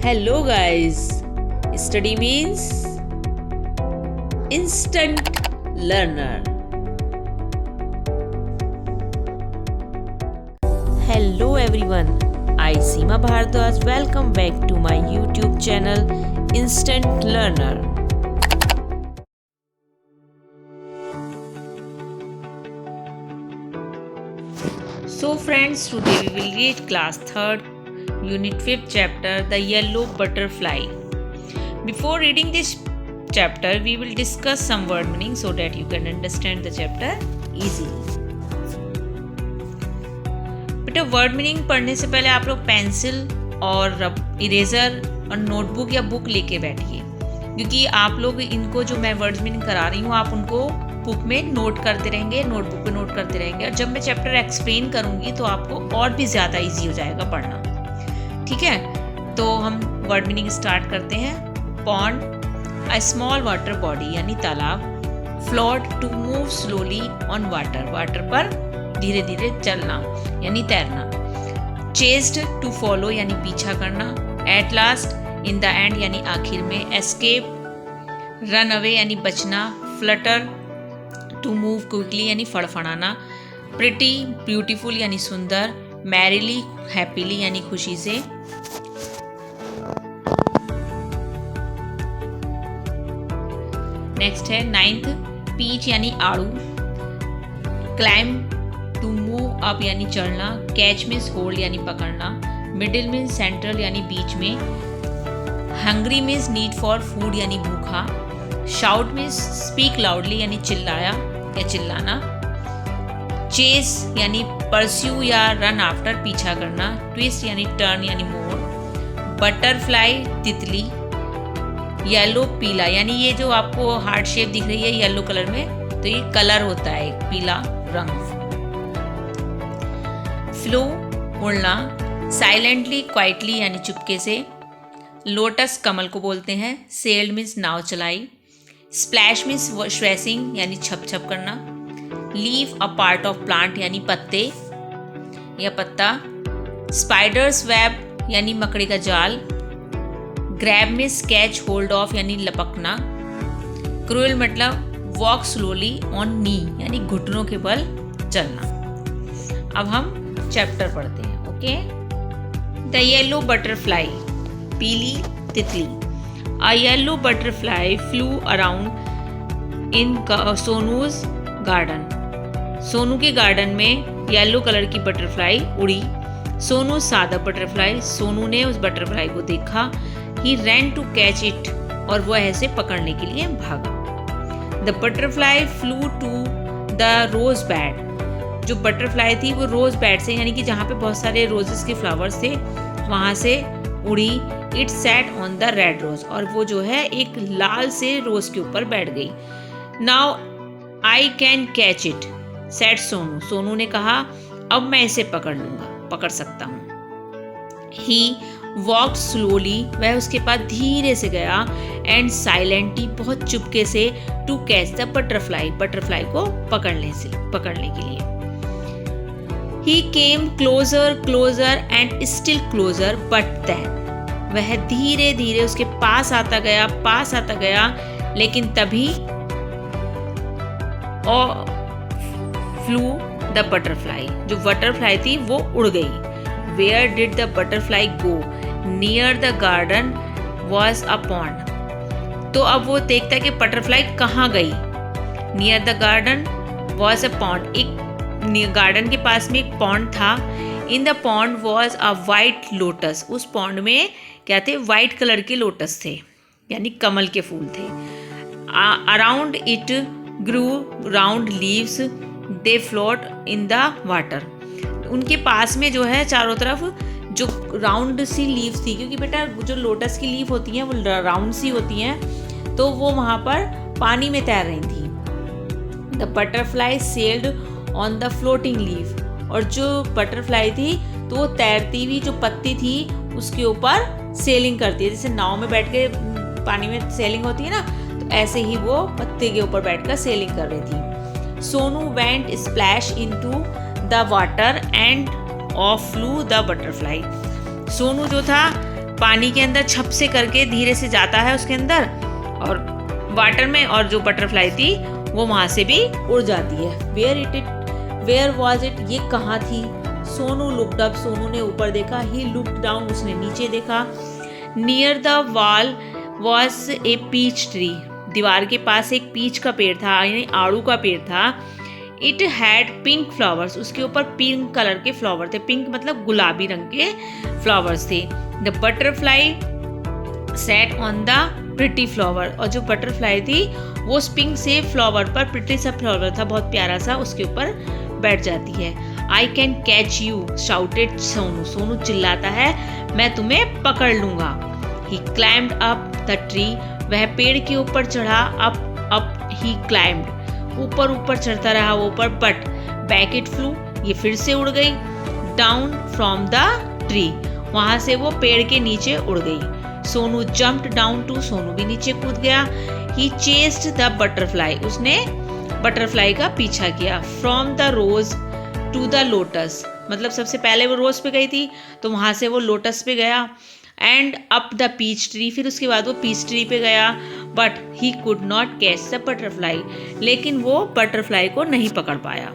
Hello guys, study means instant learner. Hello everyone, I Seema Bhardwaj welcome back to my YouTube channel Instant Learner. So friends, today we will read class 3rd Unit 5th chapter, The Yellow Butterfly. Before reading this chapter, we will discuss some word meaning so that you can understand the chapter easily. बेटा word meaning पढ़ने से पहले आप लोग pencil और eraser और notebook या book लेके बैठिए, क्योंकि आप लोग इनको जो मैं वर्ड मीनिंग करा रही हूँ आप उनको बुक में नोट करते रहेंगे, नोटबुक पे नोट करते रहेंगे, और जब मैं चैप्टर एक्सप्लेन करूँगी तो आपको और भी ज़्यादा ईजी हो जाएगा पढ़ना। ठीक है, तो हम वर्ड मीनिंग स्टार्ट करते हैं। Pond, a small water body यानी तालाब। Float, to move slowly on water, water पर धीरे धीरे चलना यानी तैरना। चेस्ड, टू फॉलो यानी पीछा करना। At last, in the end यानी आखिर में। एस्केप, रन अवे यानी बचना। फ्लटर, टू मूव क्विकली यानी फड़फड़ाना। प्रिटी, ब्यूटीफुल यानी सुंदर। मैरिली, हैप्पीली यानी खुशी से। नेक्स्ट है 9th, पीच यानी आड़ू। क्लाइंब, टू मूव अप यानी चढ़ना। कैच मीन्स होल्ड यानी पकड़ना। मिडिल मीन्स सेंट्रल यानी बीच में। Hungry means need for food यानी भूखा। शाउट मीन्स स्पीक लाउडली यानी चिल्लाया या चिल्लाना। चेस यानी परस्यू या रन आफ्टर, पीछा करना। ट्विस्ट यानी टर्न यानी मोड़। बटरफ्लाई, तितली। येलो, पीला यानी ये जो आपको हार्ट शेप दिख रही है येलो कलर में, तो ये कलर होता है पीला रंग। फ्लो, उड़ना। साइलेंटली, क्वाइटली यानी चुपके से। लोटस, कमल को बोलते हैं। सेल्ड मीन्स नाव चलाई। स्प्लैश मीन्स स्वेसिंग यानी छप छप करना। Leaf, a part of plant यानी पत्ते या पत्ता। स्पाइडर्स वेब यानी मकड़ी का जाल। Grab means catch hold of यानी लपकना। क्रूएल मतलब वॉक स्लोली ऑन नी यानी घुटनों के बल चलना। अब हम चैप्टर पढ़ते हैं। ओके। द येलो बटरफ्लाई, पीली तितली। A yellow butterfly flew around in Sonu's garden. Sonu के गार्डन में येलो कलर की बटरफ्लाई उड़ी। Sonu saw the butterfly, Sonu ने उस बटरफ्लाई को देखा। He ran to catch it, और वह ऐसे पकड़ने के लिए भागा। The butterfly flew to the rose bed, जो बटरफ्लाई थी वो रोज बेड से यानी कि जहाँ पे बहुत सारे रोजेस के फ्लावर्स थे वहाँ से उड़ी। It sat on the red rose, और वो जो है एक लाल से रोज के ऊपर बैठ गई। Now I can catch it, said Sonu, Sonu ने कहा अब मैं इसे पकड़ सकता हूँ। He walked slowly, वह उसके पास धीरे से गया। And silently, बहुत चुपके से। To catch the butterfly, butterfly को पकड़ने के लिए। He came closer, closer and still closer, but then, वह धीरे धीरे उसके पास आता गया, लेकिन तभी फ्लू द बटरफ्लाई, जो बटरफ्लाई थी वो उड़ गई। Where did the butterfly go? Near the garden was a pond. तो अब वो देखता है कि बटरफ्लाई कहाँ गई। Near the garden was a pond, एक गार्डन के पास में एक पॉन्ड था। In the pond was a white lotus, उस पॉन्ड में क्या थे, वाइट कलर के लोटस थे यानी कमल के फूल थे। Around it grew round leaves, they float in the water, उनके पास में जो है चारों तरफ जो राउंड सी लीव्स थी, क्योंकि बेटा जो लोटस की लीफ होती हैं वो राउंड सी होती हैं, तो वो वहाँ पर पानी में तैर रही थी। The butterfly sailed on the floating leaf, और जो बटरफ्लाई थी तो वो तैरती हुई जो पत्ती थी उसके ऊपर सेलिंग करती है, जैसे नाव में बैठ के पानी में सेलिंग होती है ना, तो ऐसे ही वो पत्ते के ऊपर बैठकर सेलिंग कर रही थी। Sonu went splash into the water end of flu the butterfly, Sonu जो था पानी के अंदर छप से करके धीरे से जाता है उसके अंदर और वाटर में, और जो बटरफ्लाई थी वो वहां से भी उड़ जाती है। वेयर वॉज इट, ये कहाँ थी? सोनू लुक्ड अप, सोनू ने ऊपर देखा। ही लुक्ड डाउन, उसने नीचे देखा। Near the wall was a peach tree, दीवार के पास एक पीच का पेड़ था, यानी आड़ू का पेड़ था। इट हैड पिंक फ्लावर्स, उसके ऊपर पिंक कलर के फ्लावर थे। पिंक मतलब गुलाबी रंग के फ्लावर्स थे। The butterfly set on the pretty flower, और जो बटरफ्लाई थी वो उस पिंक से फ्लावर पर, प्रिटी सा फ्लावर था बहुत प्यारा सा, उसके ऊपर बैठ जाती है। I can catch you shouted Sonu, Sonu चिल्लाता है मैं तुम्हें पकड़ लूंगा। ही क्लाइम्ड अप द ट्री, वह पेड़ के ऊपर चढ़ा। अप ही क्लाइम्ड, ऊपर ऊपर चढ़ता रहा वो ऊपर। बट बैक इट फ्लू, ये फिर से उड़ गई। डाउन फ्रॉम द ट्री, वहां से वो पेड़ के नीचे उड़ गई। Sonu jumped down too, Sonu भी नीचे कूद गया। ही चेस्ड द बटरफ्लाई, उसने बटरफ्लाई का पीछा किया। From the rose to the lotus, मतलब सबसे पहले वो रोज पे गई थी तो वहां से वो लोटस पे गया। And up the peach tree, फिर उसके बाद वो पीच ट्री पे गया। But he could not catch the butterfly, लेकिन वो बटरफ्लाई को नहीं पकड़ पाया।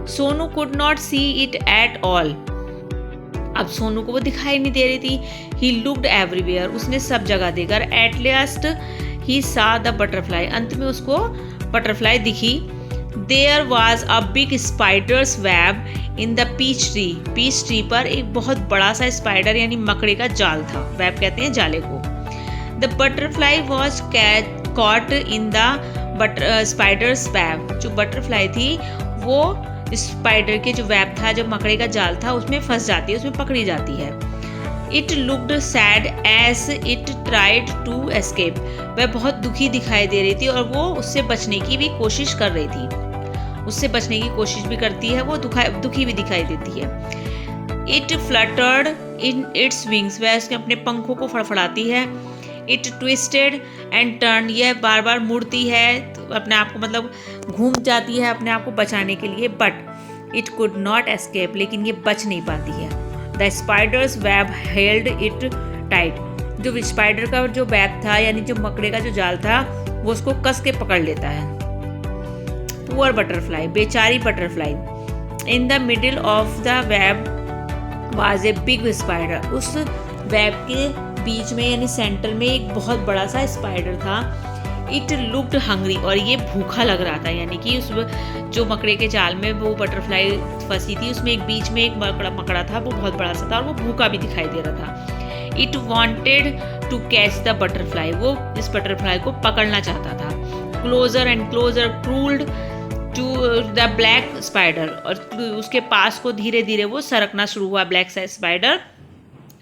Sonu could not see it at all, अब सोनू को वो दिखाई नहीं दे रही थी। ही लुक्ड एवरीवेयर, उसने सब जगह देखा। एट लास्ट ही सा द बटरफ्लाई, अंत में उसको बटरफ्लाई दिखी। There was a big spider's web in the peach tree, peach tree पर एक बहुत बड़ा सा स्पाइडर यानी मकड़े का जाल था। वेब कहते हैं जाले को। The butterfly was caught in the spiders web, जो बटरफ्लाई थी वो स्पाइडर के जो वेब था, जो मकड़े का जाल था, उसमें फंस जाती है, उसमें पकड़ी जाती है। It looked sad as it tried to escape, वह बहुत दुखी दिखाई दे रही थी और वो उससे बचने की भी कोशिश कर रही थी। उससे बचने की कोशिश भी करती है वो, दुखी भी दिखाई देती है। It fluttered in its wings, वह उसके अपने पंखों को फड़फड़ाती है। इट ट्विस्टेड एंड टर्न, यह बार बार मुड़ती है, अपने आप को मतलब घूम जाती है अपने आप को बचाने के लिए। But it could not escape, लेकिन ये बच नहीं पाती है। The spiders web held it tight, जो स्पाइडर का जो वेब था यानी जो मकड़े का जो जाल था वो उसको कस के पकड़ लेता है। पुअर बटरफ्लाई, बेचारी butterfly. In the middle of the web was a big spider, उस वेब के बीच में यानी सेंटर में एक बहुत बड़ा सा स्पाइडर था। इट लुक्ड हंग्री, और ये भूखा लग रहा था, यानी कि उस जो मकड़े के जाल में वो बटरफ्लाई फंसी थी उसमें एक बीच में एक मकड़ा था, वो बहुत बड़ा सा था और वो भूखा भी दिखाई दे रहा था। It wanted to catch the butterfly, वो इस बटरफ्लाई को पकड़ना चाहता था। Closer and closer crawled to the black spider, और उसके पास को धीरे धीरे वो सरकना शुरू हुआ black spider.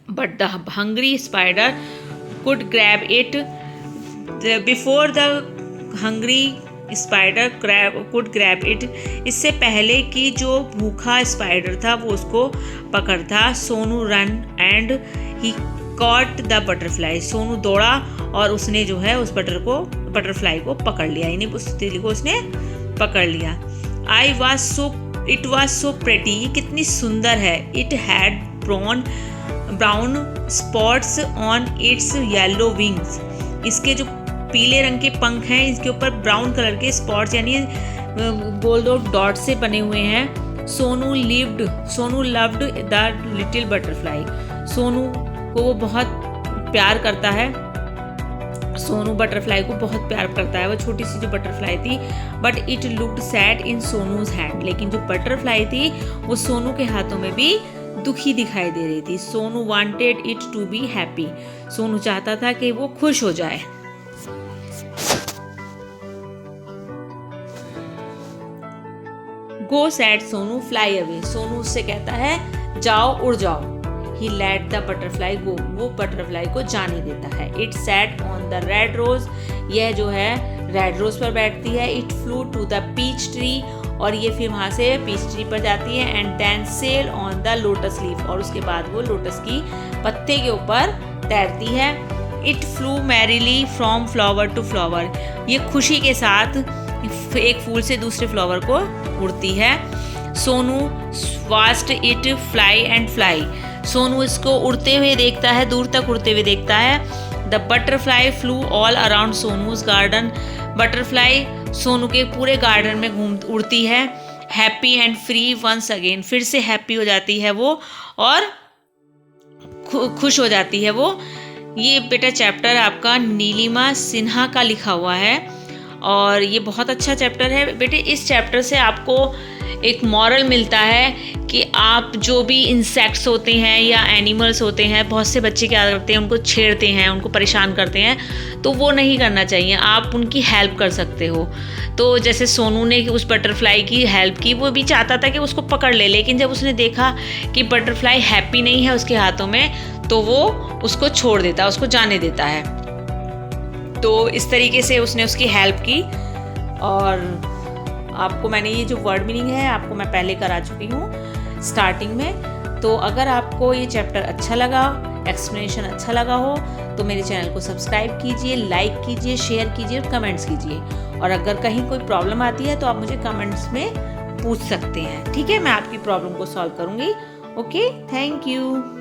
But the hungry spider could grab it before the hungry spider could grab it, इससे पहले कि जो भूखा स्पाइडर था वो उसको पकड़ता। Sonu run and he caught the butterfly, Sonu दौड़ा और उसने जो है उस बटरफ्लाई को पकड़ लिया, यानी उस तितली को उसने पकड़ लिया। इट वॉज सो प्रेटी, ये कितनी सुंदर है। It had brown spots on it's yellow wings, इसके जो पीले रंग के पंख हैं इसके ऊपर ब्राउन कलर के स्पॉट्स यानी गोल डॉट से बने हुए हैं। Sonu loved the little butterfly, Sonu को वो बहुत प्यार करता है, सोनू बटरफ्लाई को बहुत प्यार करता है, वो छोटी सी जो बटरफ्लाई थी। But it looked sad in सोनूज hand, लेकिन जो बटरफ्लाई थी वो सोनू के हाथों में भी दुखी दिखाई दे रही थी। Sonu wanted it to be happy, Sonu चाहता था कि वो खुश हो जाए। Go said Sonu fly away, Sonu उससे कहता है जाओ उड़ जाओ। He let the butterfly go, वो बटरफ्लाई को जाने देता है। It sat on the red rose, यह जो है रेड रोज पर बैठती है। It flew to the peach tree, और ये फिर वहाँ से पीच ट्री पर जाती है। And then sail on the lotus leaf, और उसके बाद वो लोटस की पत्ते के ऊपर तैरती है। It flew merrily from flower to flower, ये खुशी के साथ एक फूल से दूसरे फ्लावर को उड़ती है। Sonu vast it fly and fly, Sonu इसको उड़ते हुए देखता है, दूर तक उड़ते हुए देखता है। The butterfly flew all around Sonu's garden. Butterfly Sonu के पूरे गार्डन में उड़ती है। Happy and free once again, फिर से हैप्पी हो जाती है वो और खुश हो जाती है वो। ये बेटा चैप्टर आपका नीलिमा सिन्हा का लिखा हुआ है और ये बहुत अच्छा चैप्टर है बेटे। इस चैप्टर से आपको एक मॉरल मिलता है कि आप जो भी इंसेक्ट्स होते हैं या एनिमल्स होते हैं, बहुत से बच्चे क्या करते हैं, उनको छेड़ते हैं, उनको परेशान करते हैं, तो वो नहीं करना चाहिए। आप उनकी हेल्प कर सकते हो। तो जैसे सोनू ने उस बटरफ्लाई की हेल्प की, वो भी चाहता था कि उसको पकड़ ले, लेकिन जब उसने देखा कि बटरफ्लाई हैप्पी नहीं है उसके हाथों में, तो वो उसको छोड़ देता, उसको जाने देता है। तो इस तरीके से उसने उसकी हेल्प की। और आपको मैंने ये जो वर्ड मीनिंग है आपको मैं पहले करा चुकी हूँ स्टार्टिंग में। तो अगर आपको ये चैप्टर अच्छा लगा, एक्सप्लेनेशन अच्छा लगा हो, तो मेरे चैनल को सब्सक्राइब कीजिए, लाइक कीजिए, शेयर कीजिए और कमेंट्स कीजिए। और अगर कहीं कोई प्रॉब्लम आती है तो आप मुझे कमेंट्स में पूछ सकते हैं, ठीक है? मैं आपकी प्रॉब्लम को सॉल्व करूँगी। Okay, thank you.